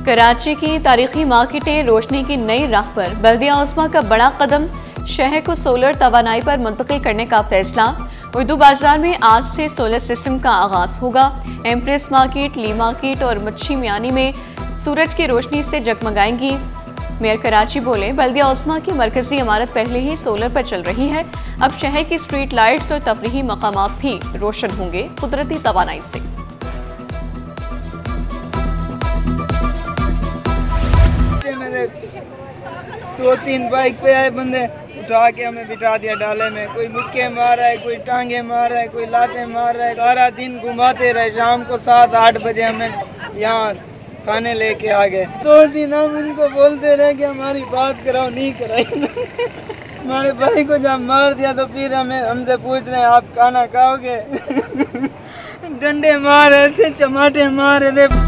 कराची की तारीखी मार्केटें रोशनी की नई राह पर, बल्दिया उस्मा का बड़ा कदम, शहर को सोलर तवानाई पर मुंतकिल करने का फैसला। उर्दू बाजार में आज से सोलर सिस्टम का आगाज होगा। एम्प्रेस मार्केट, ली मार्केट और मच्छी मियानी में सूरज की रोशनी से जगमगाएंगी। मेयर कराची बोले, बल्दिया उस्मा की मरकजी इमारत पहले ही सोलर पर चल रही है। अब शहर की स्ट्रीट लाइट्स और तफरीही मकामात भी रोशन होंगे कुदरती तवानाई से। दो तीन बाइक पे आए बंदे, उठा के हमें बिठा दिया डाले में। कोई मुक्के मार रहा है, कोई टांगे मार रहा है, कोई लाते मार रहा है। सारा दिन घुमाते रहे। शाम को 7-8 बजे हमें यहाँ खाने लेके आ गए। 2 दिन हम उनको बोलते रहे कि हमारी बात कराओ, नहीं कराई। हमारे भाई को जब मार दिया तो फिर हमसे पूछ रहे हैं आप खाना खाओगे। डंडे मार रहे थे, चमाटे मार रहे थे।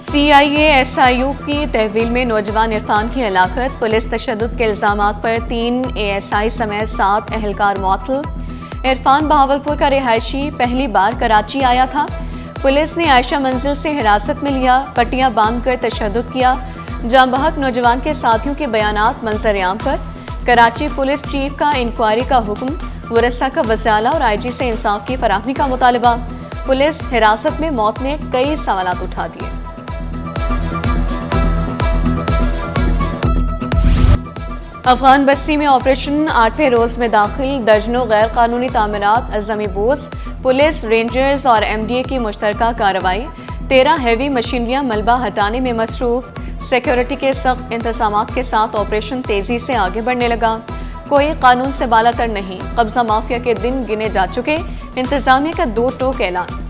CIA-SIU की तहवील में नौजवान इरफान की हलाकत। पुलिस तशद्दुद के इल्जामात पर 3 ASI समेत 7 एहलकार मुअत्तल। इरफान बहावलपुर का रिहायशी पहली बार कराची आया था। पुलिस ने आयशा मंजिल से हिरासत में लिया, पट्टियां बांधकर तशद्दुद किया। जाँ बहक नौजवान के साथियों के बयानात मंजर-ए-आम पर। कराची पुलिस चीफ का इंक्वायरी का हुक्म, वरसा का वसाला और IG से इंसाफ की फराहमी का मुतालबा। पुलिस हिरासत में मौत ने कई सवालात उठा दिए। अफगान बस्ती में ऑपरेशन 8वें रोज में दाखिल, दर्जनों गैर कानूनी तामीरात अज़मी बोस। पुलिस, रेंजर्स और MDA की मुश्तरका कार्रवाई। 13 हैवी मशीनरियां मलबा हटाने में मसरूफ। सिक्योरिटी के सख्त इंतजामात के साथ ऑपरेशन तेजी से आगे बढ़ने लगा। कोई कानून से बालातर नहीं, कब्जा माफिया के दिन गिने जा चुके। इंतजामिया का 2 टोक ऐलान।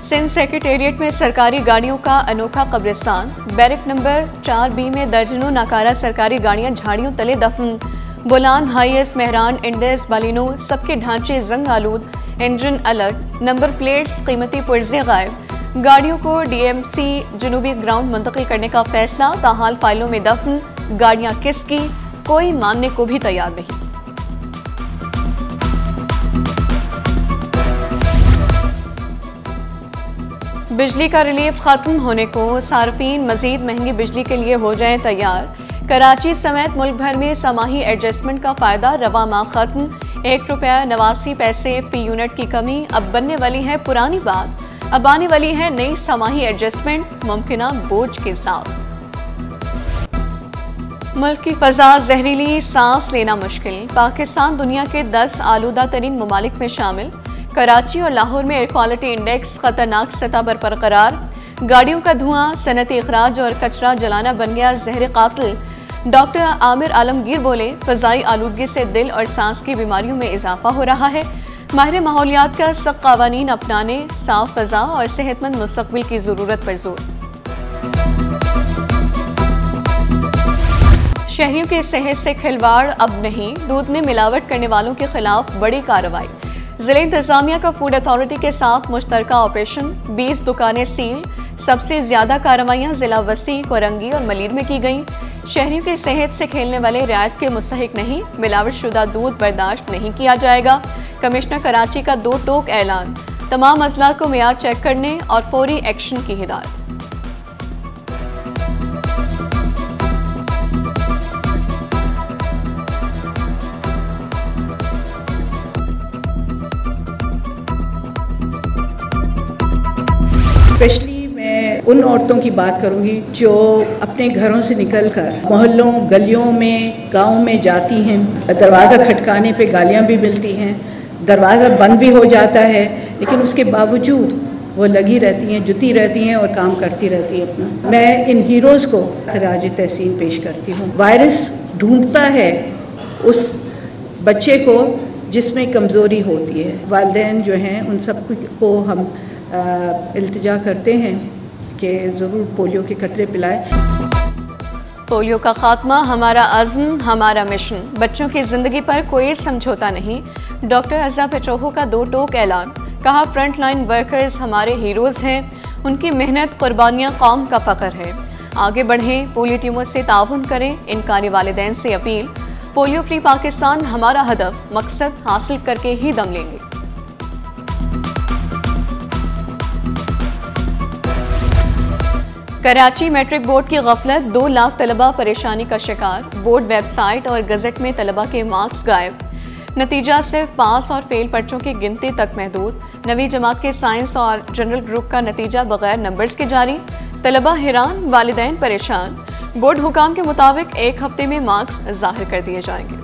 सिंध सेक्रेटेरिएट में सरकारी गाड़ियों का अनोखा कब्रिस्तान। बैरक नंबर 4B में दर्जनों नाकारा सरकारी गाड़ियां झाड़ियों तले दफन। बोलान, हाईएस, मेहरान, इंडस, बालिनो, सबके ढांचे जंग आलूद, इंजन अलर्ट, नंबर प्लेट्स, कीमती पुर्जे गायब। गाड़ियों को DMC जनूबी ग्राउंड मुंतकिल करने का फैसला, ताहाल फाइलों में दफन। गाड़ियां किसकी, कोई मानने को भी तैयार नहीं। बिजली का रिलीफ खत्म होने को, सार्फिन मजीद महंगी बिजली के लिए हो जाएं तैयार। कराची समेत मुल्क भर में समाही एडजस्टमेंट का फायदा रवा माह खत्म। ₹1.89 फी यूनिट की कमी अब बनने वाली है पुरानी बात। अब आने वाली है नई समाही एडजस्टमेंट, मुमकिना बोझ के साथ। मुल्क की फजा जहरीली, सांस लेना मुश्किल। पाकिस्तान दुनिया के 10 आलूदा तरीन ममालिक में शामिल। कराची और लाहौर में एयर क्वालिटी इंडेक्स खतरनाक सतह पर बरकरार। गाड़ियों का धुआं, सनती इखराज और कचरा जलाना बन गया जहर कातिल। डॉक्टर आमिर आलमगीर बोले, फजाई आलूदगी से दिल और सांस की बीमारियों में इजाफा हो रहा है। माहिर माहौलियात का सख्त कावानीन अपनाने, साफ फजा और सेहतमंद मुस्तकबिल की जरूरत पर जोर। शहरियों की सेहत से खिलवाड़ अब नहीं, दूध में मिलावट करने वालों के खिलाफ बड़ी कार्रवाई। जिला इंतजामिया का फूड अथॉरिटी के साथ मुश्तरका ऑपरेशन, 20 दुकानें सील। सबसे ज्यादा कार्रवाइयां जिला वसी, कोरंगी और मलीर में की गईं। शहरियों की सेहत से खेलने वाले रियायत के मुस्तहिक नहीं, मिलावट शुदा दूध बर्दाश्त नहीं किया जाएगा। कमिश्नर कराची का 2 टोक ऐलान, तमाम अजला को मियार चेक करने और फौरी एक्शन की हिदायत। स्पेशली मैं उन औरतों की बात करूंगी जो अपने घरों से निकलकर मोहल्लों, गलियों में, गांव में जाती हैं। दरवाज़ा खटकाने पे गालियां भी मिलती हैं, दरवाज़ा बंद भी हो जाता है, लेकिन उसके बावजूद वो लगी रहती हैं, जुटी रहती हैं और काम करती रहती हैं अपना। मैं इन हीरोज़ को खराज तहसीन पेश करती हूँ। वायरस ढूंढता है उस बच्चे को जिसमें कमज़ोरी होती है। वालिदैन जो हैं उन सब को हम इल्तिजा करते हैं कि ज़रूर पोलियो के कतरे पिलाएं। पोलियो का खात्मा हमारा अज़्म, हमारा मिशन। बच्चों की जिंदगी पर कोई समझौता नहीं। डॉक्टर अज़ा पेट्रोहो का 2 टोक ऐलान, कहा फ्रंट लाइन वर्कर्स हमारे हीरोज़ हैं, उनकी मेहनत कुर्बानियाँ कौम का फ़ख्र है। आगे बढ़ें, पोलियो टीमों से ताउन करें। इनकारी वालिदैन से अपील, पोलियो फ्री पाकिस्तान हमारा हदफ, मकसद हासिल करके ही दम लेंगे। कराची मैट्रिक बोर्ड की गफलत, 2 लाख तलबा परेशानी का शिकार। बोर्ड वेबसाइट और गजट में तलबा के मार्क्स गायब। नतीजा सिर्फ पास और फेल पर्चों की गिनती तक महदूद। नवी जमात के साइंस और जनरल ग्रुप का नतीजा बगैर नंबर्स के जारी। तलबा हैरान, वालिदैन परेशान। बोर्ड हुकाम के मुताबिक 1 हफ्ते में मार्क्स जाहिर कर दिए जाएंगे।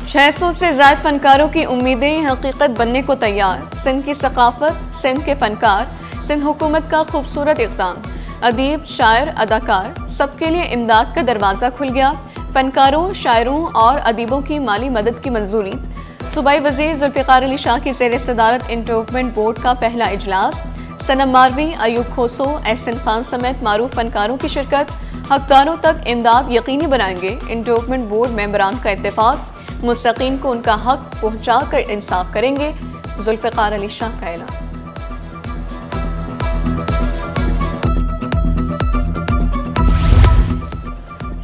छह 600 से ज्यादा फनकारों की उम्मीदें हकीकत बनने को तैयार। सिंध की सकाफत, सिंध के फनकार, सिंध हुकूमत का खूबसूरत इक़दाम। अदीब, शायर, अदाकार सबके लिए इमदाद का दरवाज़ा खुल गया। फनकारों, शायरों और अदीबों की माली मदद की मंजूरी। सूबाई वज़ीर जुल्फ़िकार अली शाह की ज़ेर सदारत इंटरव्यूमेंट बोर्ड का पहला इजलास। सनम मारवी, अयूब खोसो, एहसन खान समेत मारूफ फनकारों की शिरकत। हकदारों तक इमदाद यकीनी बनाएंगे इंटरव्यूमेंट बोर्ड मेंबरान का इत्तेफाक। मुस्तकीन को उनका हक पहुंचा कर इंसाफ करेंगे, जुल्फ़िकार अली शाह का ऐलान।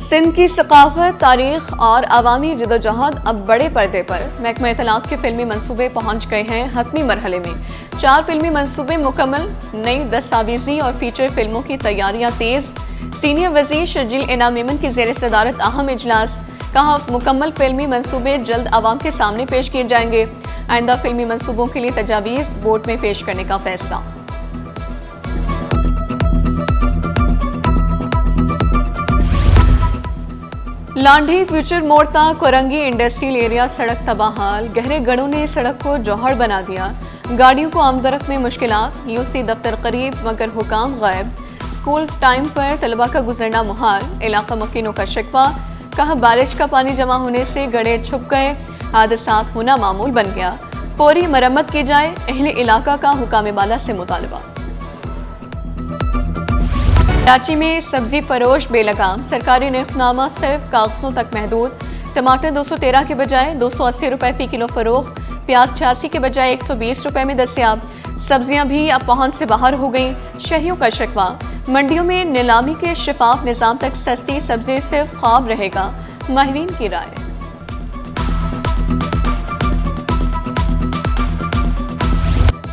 सिंध की सकाफत, तारीख और अवामी जदोजहद अब बड़े पर्दे पर। महकमा इत्तलात के फिल्मी मंसूबे पहुंच गए हैं हतमी मरहले में। 4 फिल्मी मंसूबे मुकम्मल। नई दस्तावेजी और फीचर फिल्मों की तैयारियां तेज। सीनियर वजीर शर्जील इनाम मेमन की ज़ेर सदारत अहम इजलास। कहा, मुकम्मल फिल्मी मंसूबे जल्द आवाम के सामने पेश किए जाएंगे। आइंदा फिल्मी मंसूबों के लिए तजावीज़ बोर्ड में पेश करने का फैसला। लांढी फ्यूचर मोड़ तक कोरंगी इंडस्ट्रियल एरिया सड़क तबाहाल। गहरे गढ़ों ने सड़क को जौहर बना दिया। गाड़ियों को आमदरफ्त में मुश्किलात। यूसी दफ्तर करीब मगर हुकाम गायब। स्कूल टाइम पर तलबा का गुजरना मुहाल। इलाका मकीनों का शिकवा। कहा, बारिश का पानी जमा होने से गड्ढे छुप गए। हादसात होना मामूल बन गया। फौरी मरम्मत की जाए। अहले इलाका का हुकाम बाला से मुतालबा। कराची में सब्जी फरोश बेलगाम। सरकारी निर्खनामा सिर्फ कागजों तक महदूद। टमाटर 213 के बजाय 280 रुपए फी किलो फरोख्त। प्याज 86 के बजाय 120 रुपए में दस्तियाब। सब्जियां भी अब पहुंच से बाहर हो गई। शहरियों का शिकवा। मंडियों में नीलामी के शफाफ निज़ाम तक सस्ती सब्जी सिर्फ ख्वाब रहेगा, माहिरीन की राय।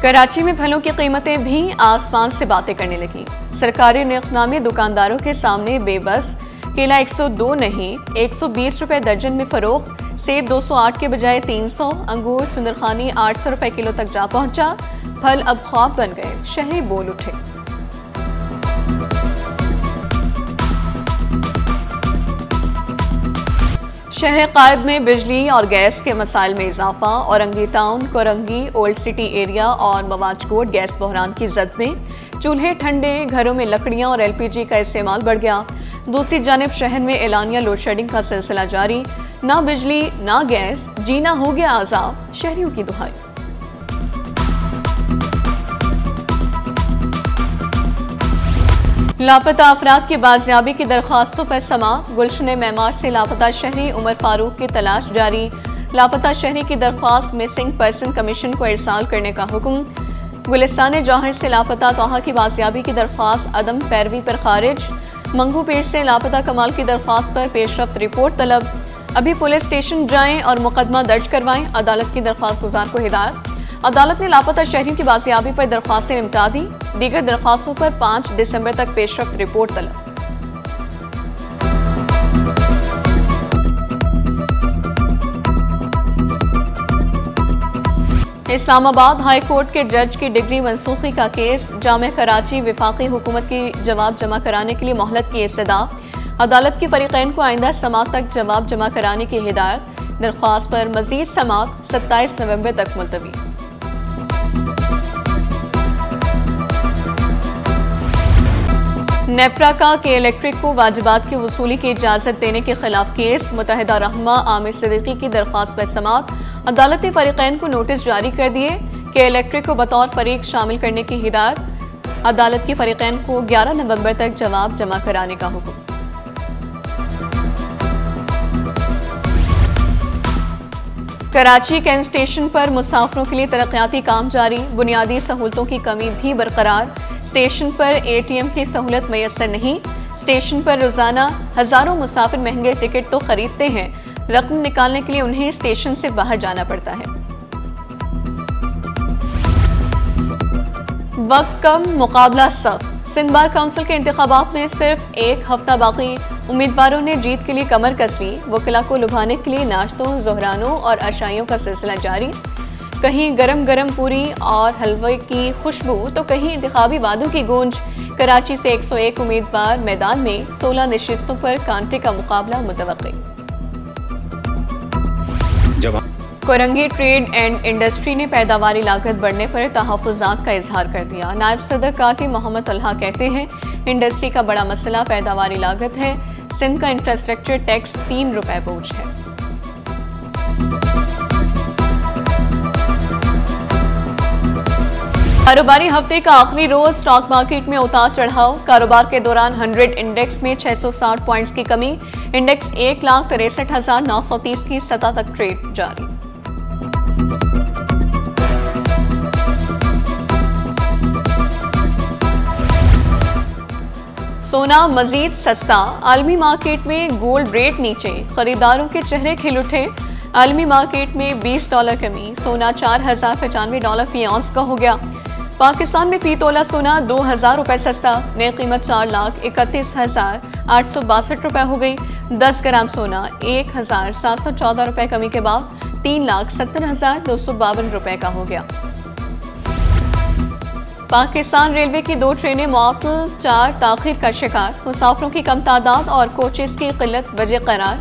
कराची में फलों की कीमतें भी आसमान से बातें करने लगी। सरकारी निर्खनामे दुकानदारों के सामने बेबस। केला 102 नहीं 120 रुपए दर्जन में फरोख्त। सेब 208 के बजाय 300। अंगूर सुंदरखानी 800 रुपए किलो तक जा पहुंचा। फल अब ख्वाब बन गए, शहरी बोल उठे। शहर कायद में बिजली और गैस के मसाइल में इजाफा। Orangi town, Korangi, old city area और मवाजकोट गैस बहरान की जद में। चूल्हे ठंडे, घरों में लकड़ियां और LPG का इस्तेमाल बढ़ गया। दूसरी जानिब शहर में एलानिया लोड शेडिंग का सिलसिला जारी। ना बिजली ना गैस, जीना हो गया आजाब, शहरियों की दुहाई। लापता अफराद की बाजियाबी की दरख्वास्तों पर समाअत। गुलशन मेमार से लापता शहरी उमर फारूक की तलाश जारी। लापता शहरी की दरख्वास्त मिसिंग पर्सन कमीशन को इरसाल करने का हुक्म। गुलिस्तान जौहर से लापता तोहा की बाजियाबी की दरख्वास्त अदम पैरवी पर खारिज। मंगू पीर से लापता कमाल की दरख्वास्त पर पेशरफ्त रिपोर्ट तलब। अभी पुलिस स्टेशन जाएं और मुकदमा दर्ज करवाएं, अदालत की दरख्वास्त गुजार को हिदायत। अदालत ने लापता शहरियों की बाजियाबी पर दरख्वास्तें निपटा दी। दीगर दरख्वास्तों पर 5 दिसंबर तक पेशरफ्त रिपोर्ट तलब। इस्लामाबाद हाई कोर्ट के जज की डिग्री मनसूखी का केस। जामिया कराची वफाकी हुकूमत की जवाब जमा कराने के लिए मोहलत की इस्तदा। अदालत की फरीकैन को आइंदा समाअत तक जवाब जमा कराने की हिदायत। दरख्वास्त पर मजीद समाअत 27 नवंबर तक मुलतवी। नेपरा का के इलेक्ट्रिक को वाजिबात की वसूली की इजाज़त देने के खिलाफ केस। मुत्तहिदा रहनुमा आमिर सिद्दीकी की दरख्वास्त पर समाअत। अदालत ने फरीकैन को नोटिस जारी कर दिए कि इलेक्ट्रिक को बतौर फरीक शामिल करने की हिदायत। अदालत की फरीकैन को 11 नवंबर तक जवाब जमा कराने का हुक्म। कराची कैंट स्टेशन पर मुसाफिरों के लिए तरक्याती काम जारी। बुनियादी सहूलतों की कमी भी बरकरार। स्टेशन पर ATM की सहूलत मैसर नहीं। स्टेशन पर रोजाना हजारों मुसाफिर महंगे टिकट तो खरीदते हैं, रकम निकालने के लिए उन्हें स्टेशन से बाहर जाना पड़ता है। वक्त कम, मुकाबला सब। सिंध बार काउंसिल के इंतखाबात में सिर्फ एक हफ्ता बाकी, उम्मीदवारों ने जीत के लिए कमर कस ली। वकीला को लुभाने के लिए नाश्तों, जोहरानों और अशाइयों का सिलसिला जारी। कहीं गरम गरम पूरी और हलवे की खुशबू तो कहीं इंतखाबी वादों की गूंज। कराची से 101 उम्मीदवार मैदान में, 16 नशिस्तों पर कांटे का मुकाबला मुतवक्की। कोरंगी ट्रेड एंड इंडस्ट्री ने पैदावारी लागत बढ़ने पर तहफ़्फ़ुज़ात का इजहार कर दिया। नायब सदर काटी मोहम्मद तलहा कहते हैं, इंडस्ट्री का बड़ा मसला पैदावारी लागत है। सिंध का इंफ्रास्ट्रक्चर टैक्स 3 रुपए बोझ है। कारोबारी हफ्ते का आखिरी रोज, स्टॉक मार्केट में उतार चढ़ाव। कारोबार के दौरान 100 इंडेक्स में 660 पॉइंट्स की कमी। इंडेक्स 1,63,930 की सतह तक ट्रेड जारी। सोना मजीद सस्ता, आलमी मार्केट में गोल्ड रेट नीचे, खरीदारों के चेहरे खिल उठे। आलमी मार्केट में $20 कमी, सोना $4,095 फी औंस का हो गया। पाकिस्तान में फी तोला सोना 2,000 रुपये सस्ता, नई कीमत 4,31,862 रुपये हो गई। 10 ग्राम सोना 1,714 रुपये कमी के बाद 3,70,252 रुपये का हो गया। पाकिस्तान रेलवे की 2 ट्रेनें मुअत्तल, 4 ताखीर का शिकार। मुसाफिरों की कम तादाद और कोचेस की किल्लत वजह करार।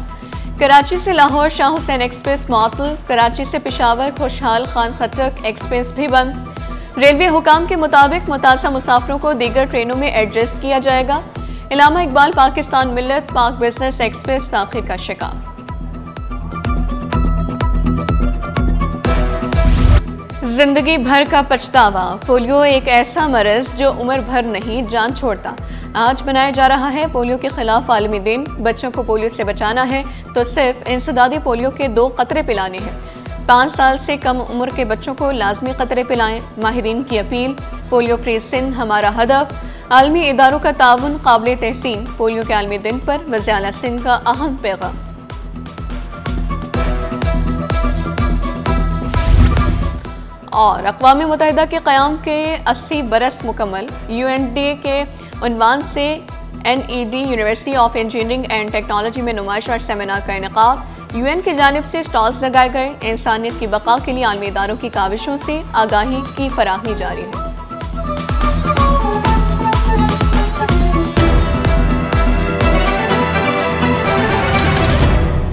कराची से लाहौर शाह हुसैन एक्सप्रेस मुअत्तल, कराची से पेशावर खुशहाल खान खट्टक एक्सप्रेस भी बंद। रेलवे हुकाम के मुताबिक मुतासा मुसाफिरों को दीगर ट्रेनों में एडजस्ट किया जाएगा। इलामा इकबाल पाकिस्तान मिल्लत पाक बिजनेस एक्सप्रेस ताखीर का शिकार। जिंदगी भर का पछतावा, पोलियो एक ऐसा मर्ज जो उम्र भर नहीं जान छोड़ता। आज मनाया जा रहा है पोलियो के खिलाफ आलमी दिन। बच्चों को पोलियो से बचाना है तो सिर्फ इंसदादी पोलियो के 2 कतरे पिलाने हैं। 5 साल से कम उम्र के बच्चों को लाजमी कतरे पिलाएं, माहिरीन की अपील। पोलियो फ्री सिंध हमारा हदफ, आलमी इदारों का ताउन काबिल तहसीन। पोलियो के आलमी दिन पर वज़ीर आला सिंध का अहम पैगाम। और अक़वाम मुत्तहिदा के क़याम के 80 बरस मुकम्मल, UNDA के उन्वान से NED university of engineering and technology में नुमाइश और सेमिनार का इनेकाद। UN की जानिब से स्टॉल्स लगाए गए। इंसानियत की बका के लिए आलमी इदारों की काविशों से आगाही की फराहमी जारी है।